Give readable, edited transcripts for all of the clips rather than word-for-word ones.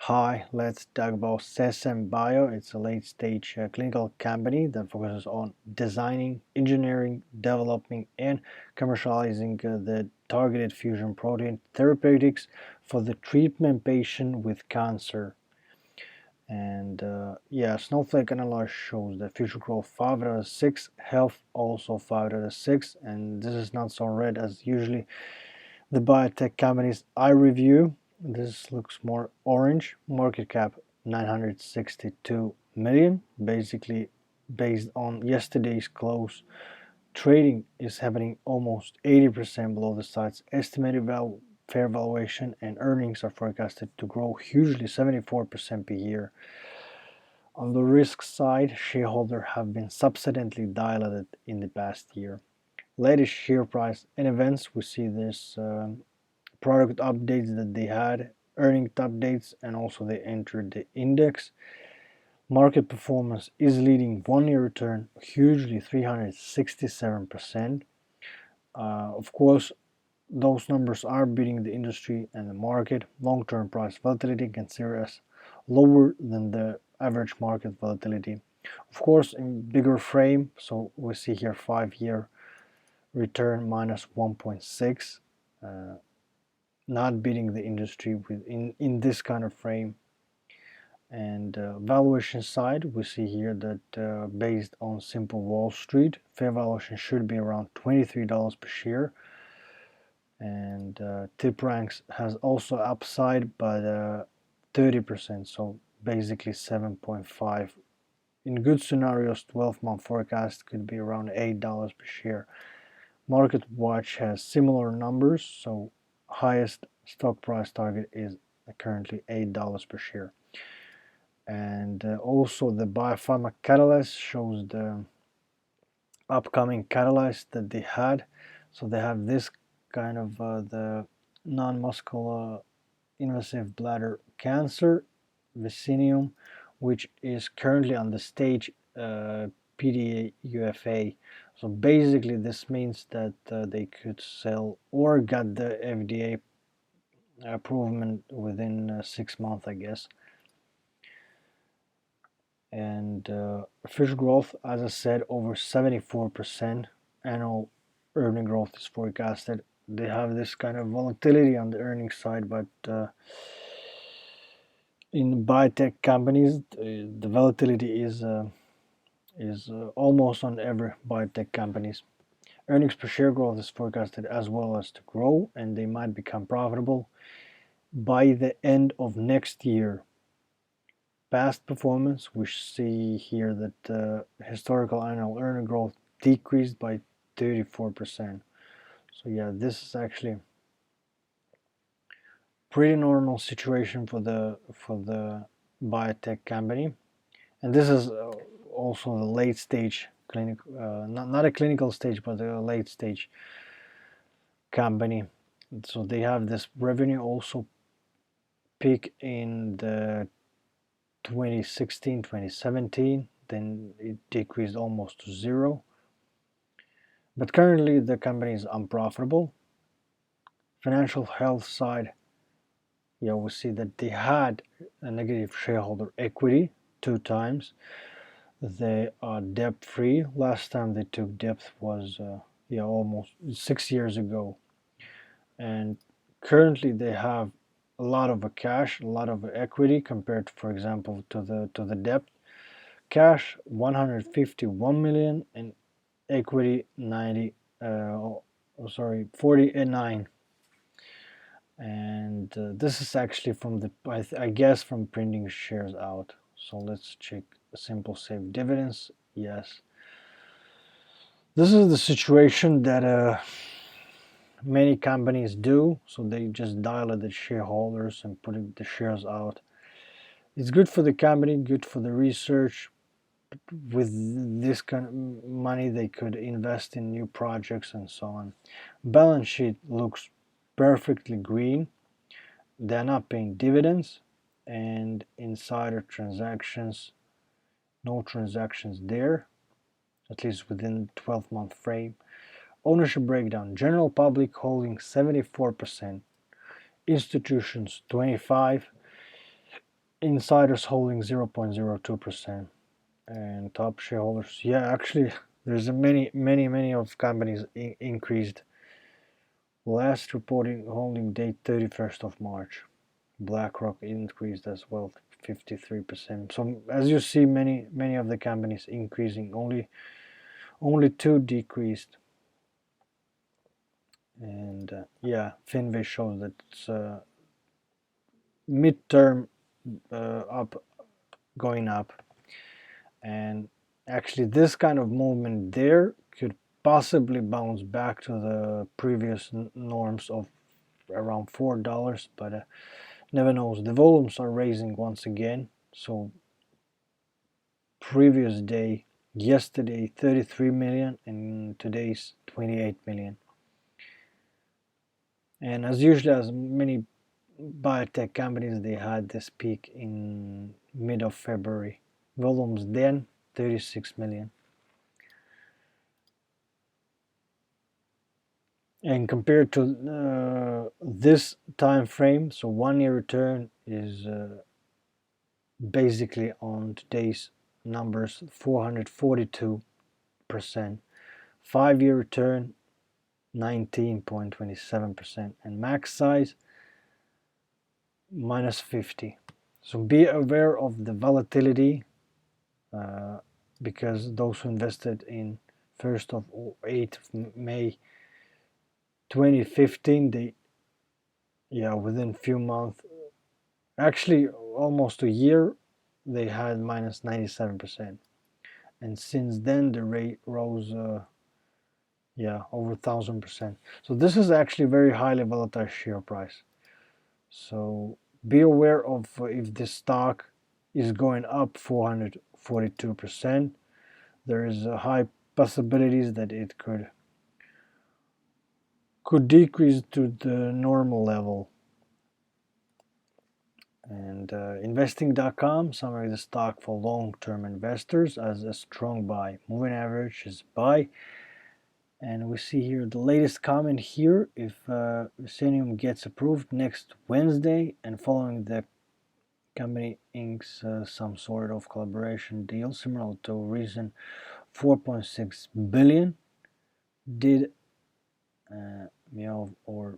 Hi, let's talk about Sesen Bio. It's a late-stage clinical company that focuses on designing, engineering, developing, and commercializing the targeted fusion protein therapeutics for the treatment patient with cancer. And Snowflake analysis shows that future growth 5 out of 6, health also 5 out of 6, and this is not so red as usually the biotech companies I review. This looks more orange. Market cap 962 million, basically based on yesterday's close. Trading is happening almost 80% below the site's estimated fair valuation, and earnings are forecasted to grow hugely 74% per year. On the risk side, shareholders have been substantially diluted in the past year. Latest share price and events, we see this product updates that they had, earning updates, and also they entered the index. Market performance is leading 1-year return hugely 367%. Of course, those numbers are beating the industry and the market. Long-term price volatility considered as lower than the average market volatility. Of course, in bigger frame, so we see here 5-year return minus 1.6, not beating the industry in this kind of frame. And valuation side, we see here that based on simple Wall Street, fair valuation should be around $23 per share. And tip ranks has also upside by 30%, so basically 7.5. In good scenarios, 12-month forecast could be around $8 per share. Market Watch has similar numbers, so highest stock price target is currently $8 per share. And also the biopharma catalyst shows the upcoming catalyst that they had. So they have this kind of the non-muscular invasive bladder cancer, Vicinium, which is currently on the stage PDA UFA. So basically this means that they could sell or get the FDA approval within 6 months, I guess. And future growth, as I said, over 74%. Annual earning growth is forecasted. They have this kind of volatility on the earnings side, but in biotech companies, the volatility is almost on every biotech companies. Earnings per share growth is forecasted as well as to grow, and they might become profitable by the end of next year. Past performance, we see here that historical annual earning growth decreased by 34%. So yeah, this is actually pretty normal situation for the biotech company, and this is also the late stage clinic, not a clinical stage, but a late stage company. So they have this revenue also peak in the 2016, 2017, then it decreased almost to zero. But currently the company is unprofitable. Financial health side, yeah, we see that they had a negative shareholder equity 2 times. They are debt free. Last time they took debt was almost 6 years ago. And currently they have a lot of cash, a lot of equity compared, for example, to the debt. Cash 151 million and equity 49. And this is actually from the I guess from printing shares out. So let's check simple save dividends. Yes, this is the situation that many companies do. So they just dilute the shareholders and put the shares out. It's good for the company, good for the research. With this kind of money they could invest in new projects and so on. Balance sheet looks perfectly green. They're not paying dividends, and insider transactions, no transactions there, at least within 12-month frame. Ownership breakdown: general public holding 74%, institutions 25%, insiders holding 0.02%, and top shareholders, yeah, actually there's many of companies increased. Last reporting holding date 31st of March. BlackRock increased as well, 53%. So as you see, many of the companies increasing, only two decreased. And yeah, Finway shows that it's midterm up, going up, and actually this kind of movement there could possibly bounce back to the previous norms of around $4, but never knows. The volumes are raising once again, so previous day, yesterday 33 million, and today's 28 million. And as usual, as many biotech companies, they had this peak in mid of February. Volumes then 36 million. And compared to this time frame, so 1 year return is basically on today's numbers 442%. 5-year return 19.27%, and max size minus 50. So be aware of the volatility, because those who invested in 1st of 8th of May 2015, they, yeah, within few months, actually almost a year, they had minus 97%, and since then the rate rose yeah, over 1000%. So this is actually very highly volatile share price. So be aware of if this stock is going up 442%, there is a high possibilities that it could decrease to the normal level. And investing.com summary the stock for long-term investors as a strong buy. Moving average is buy. And we see here the latest comment here. If Selenium gets approved next Wednesday and following the company inks some sort of collaboration deal similar to recent 4.6 billion did or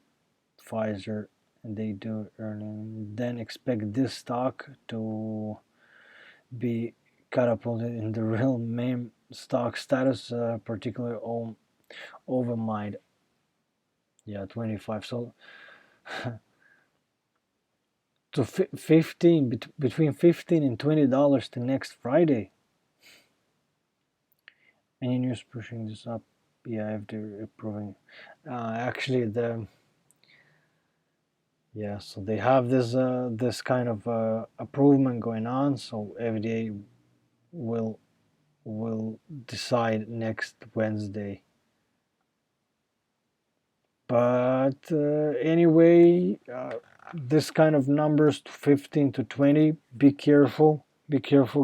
Pfizer, and they do earning, then expect this stock to be catapulted in the real meme stock status, particularly on overmind. Yeah, 25. So to 15, between $15 and $20 to next Friday. Any news pushing this up? Yeah, FDA approving. Actually, so they have this kind of approval going on. So FDA will decide next Wednesday. But anyway, this kind of numbers to 15 to 20, be careful,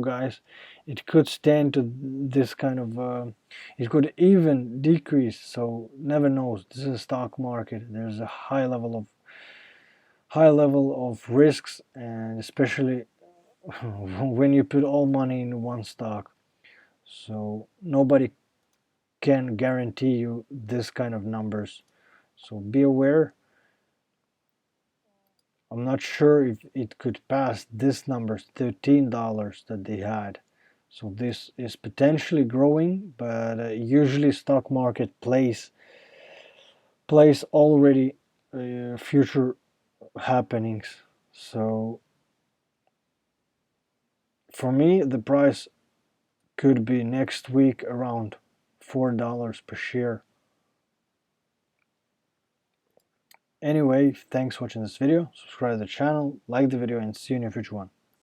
guys. It could stand to this kind of it could even decrease, so never knows. This is a stock market. There's a high level of risks, and especially when you put all money in one stock. So nobody can guarantee you this kind of numbers, so be aware. I'm not sure if it could pass this numbers, $13 that they had. So this is potentially growing, but usually stock market plays already future happenings. So for me, the price could be next week around $4 per share. Anyway, thanks for watching this video. Subscribe to the channel, like the video, and see you in a future one.